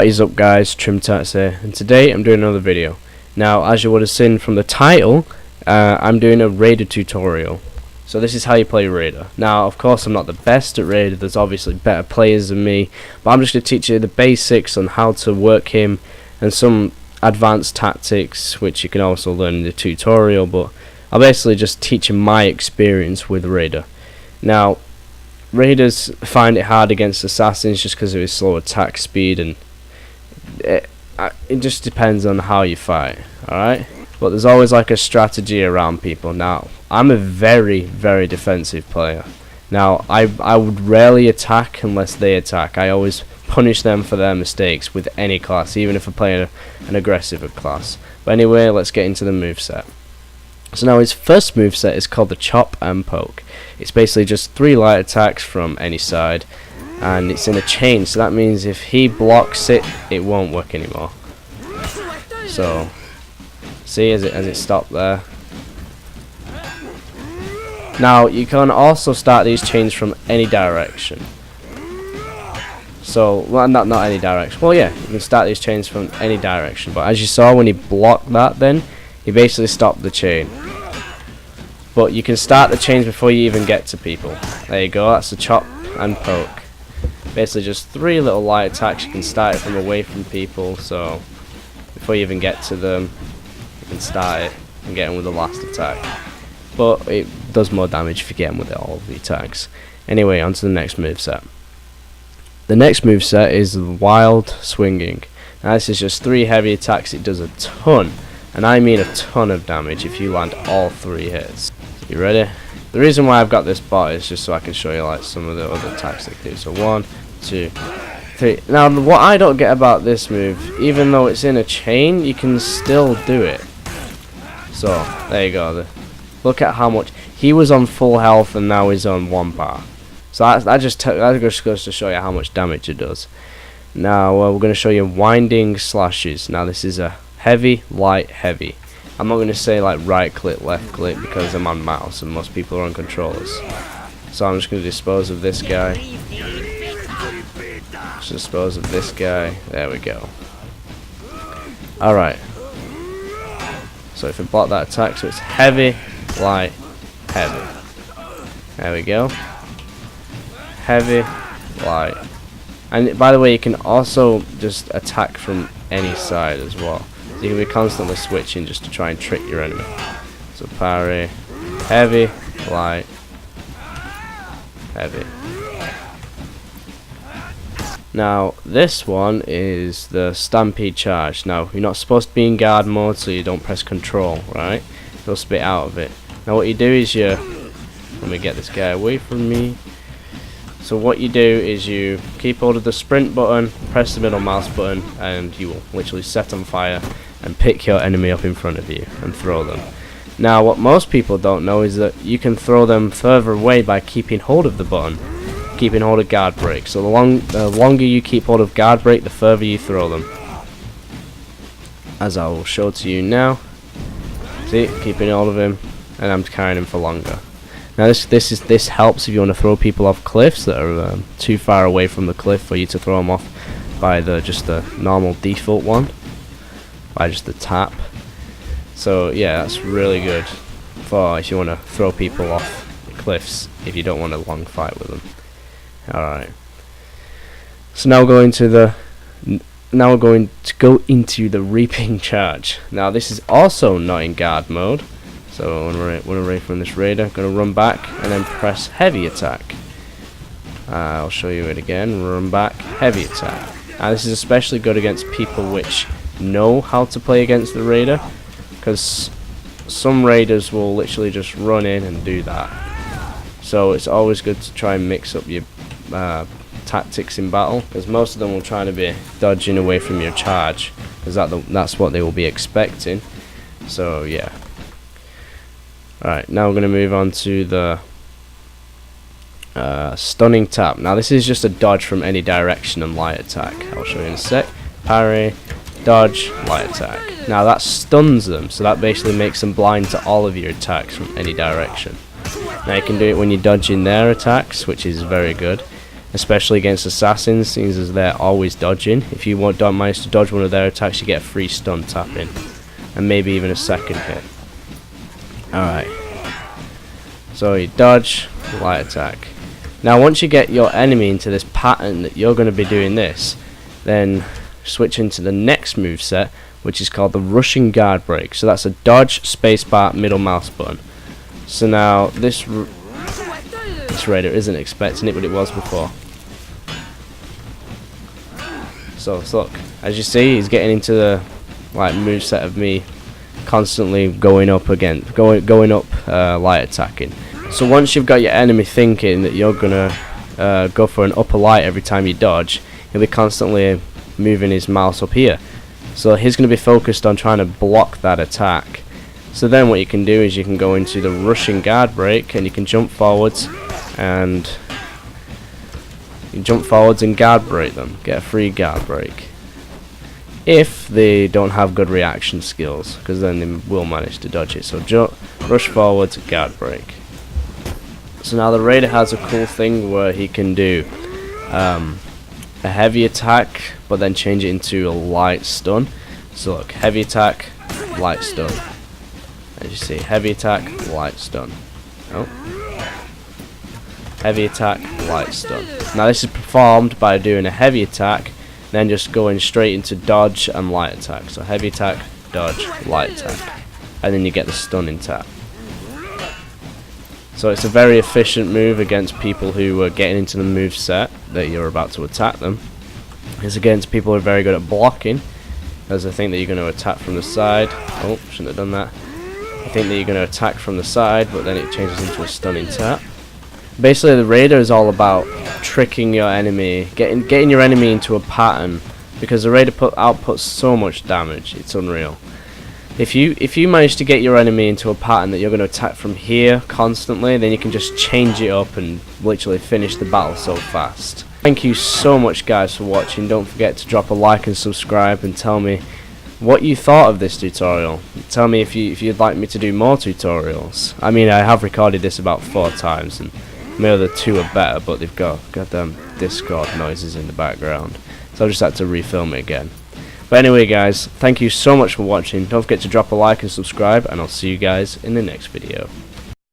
What is up guys, TrimTats here, and today I'm doing another video. Now as you would have seen from the title, I'm doing a Raider tutorial. So this is how you play Raider. Now of course I'm not the best at Raider, there's obviously better players than me, but I'm just going to teach you the basics on how to work him and some advanced tactics which you can also learn in the tutorial, but I'll basically just teach you my experience with Raider. Now Raiders find it hard against assassins just because of his slow attack speed, and it just depends on how you fight, alright? But there's always like a strategy around people. Now I'm a very defensive player. Now I would rarely attack unless they attack. I always punish them for their mistakes with any class, even if I play an aggressive class. But anyway, let's get into the moveset. So now his first moveset is called the Chop and Poke. It's basically just 3 light attacks from any side, and it's in a chain, so that means if he blocks it, it won't work anymore. So see, as it stopped there. Now you can also start these chains from any direction. So, well, not any direction. Well, yeah, you can start these chains from any direction. But as you saw when he blocked that, then he basically stopped the chain. But you can start the chains before you even get to people. There you go. That's the Chop and Poke. Basically, just 3 little light attacks. You can start it from away from people. So before you even get to them, you can start it and get them with the last attack. But it does more damage if you get them with all of the attacks. Anyway, on to the next moveset. The next moveset is Wild Swinging. Now this is just 3 heavy attacks. It does a ton, and I mean a ton of damage if you land all 3 hits. You ready? The reason why I've got this bot is just so I can show you like some of the other attacks they do. So 1, 2, 3. Now what I don't get about this move, even though it's in a chain, you can still do it. So there you go. Look at how much he was on full health and now he's on 1 bar. So that just goes to show you how much damage it does. Now we're going to show you winding slashes. Now this is a heavy, light, heavy. I'm not going to say like right click, left click because I'm on mouse and most people are on controllers. So I'm just going to dispose of this guy. Just dispose of this guy. There we go. Alright. So if I block that attack, so it's heavy, light, heavy. There we go. Heavy, light. And by the way, you can also just attack from any side as well. So you can be constantly switching just to try and trick your enemy. So parry, heavy, light, heavy. Now this one is the Stampede charge. Now you're not supposed to be in guard mode, so you don't press control, right? You'll spit out of it. Now what you do is let me get this guy away from me. So what you do is you keep hold of the sprint button, press the middle mouse button, and you will literally set on fire and pick your enemy up in front of you and throw them. Now what most people don't know is that you can throw them further away by keeping hold of the button, keeping hold of guard break. So the longer you keep hold of guard break, the further you throw them. As I will show to you now. See, keeping hold of him, and I'm carrying him for longer. Now this helps if you want to throw people off cliffs that are too far away from the cliff for you to throw them off by just the normal default one, by just the tap. So yeah, that's really good for if you want to throw people off the cliffs if you don't want a long fight with them. All right. So now we're going to go into the Reaping charge. Now this is also not in guard mode. So when we're away from this Raider, I'm going to run back and then press heavy attack. I'll show you it again. Run back, heavy attack. Now this is especially good against people which know how to play against the Raider, because some Raiders will literally just run in and do that. So it's always good to try and mix up your tactics in battle, because most of them will try to be dodging away from your charge, because that's what they will be expecting. So yeah. Alright, now we're going to move on to the Stunning Tap. Now this is just a dodge from any direction and light attack. I'll show you in a sec. Parry, dodge, light attack. Now that stuns them, so that basically makes them blind to all of your attacks from any direction. Now you can do it when you're dodging their attacks, which is very good. especially against assassins, seeing as they're always dodging. If you don't manage to dodge one of their attacks, you get a free stun tapping, and maybe even a second hit. Alright, so you dodge, light attack. Now once you get your enemy into this pattern that you're going to be doing this, then switch into the next moveset, which is called the rushing guard break. So that's a dodge, spacebar, middle mouse button. So now this raider isn't expecting it, but it was before. So look, as you see, he's getting into the moveset of me constantly going up light attacking. So once you've got your enemy thinking that you're gonna go for an upper light every time you dodge, he'll be constantly moving his mouse up here. So he's going to be focused on trying to block that attack. So then what you can do is you can go into the rushing guard break, and you can jump forwards and guard break them. Get a free guard break. If they don't have good reaction skills, because then they will manage to dodge it. So rush forwards, guard break. So now the raider has a cool thing where he can do a heavy attack, but then change it into a light stun. So look, heavy attack, light stun. As you see, heavy attack, light stun. Oh. Heavy attack, light stun. Now this is performed by doing a heavy attack, then just going straight into dodge and light attack. So heavy attack, dodge, light attack. And then you get the stunning tap. So it's a very efficient move against people who are getting into the move set that you're about to attack them. It's against people who are very good at blocking, as I think that you're going to attack from the side. Oh, shouldn't have done that. I think that you're going to attack from the side, but then it changes into a stunning tap. Basically, the raider is all about tricking your enemy, getting your enemy into a pattern, because the raider outputs so much damage, it's unreal. If you manage to get your enemy into a pattern that you're going to attack from here constantly, then you can just change it up and literally finish the battle so fast. Thank you so much guys for watching. Don't forget to drop a like and subscribe, and tell me what you thought of this tutorial. Tell me if you'd like me to do more tutorials. I mean, I have recorded this about 4 times, and my other 2 are better, but they've got goddamn Discord noises in the background, so I'll just have to refilm it again. But anyway guys, thank you so much for watching. Don't forget to drop a like and subscribe, and I'll see you guys in the next video.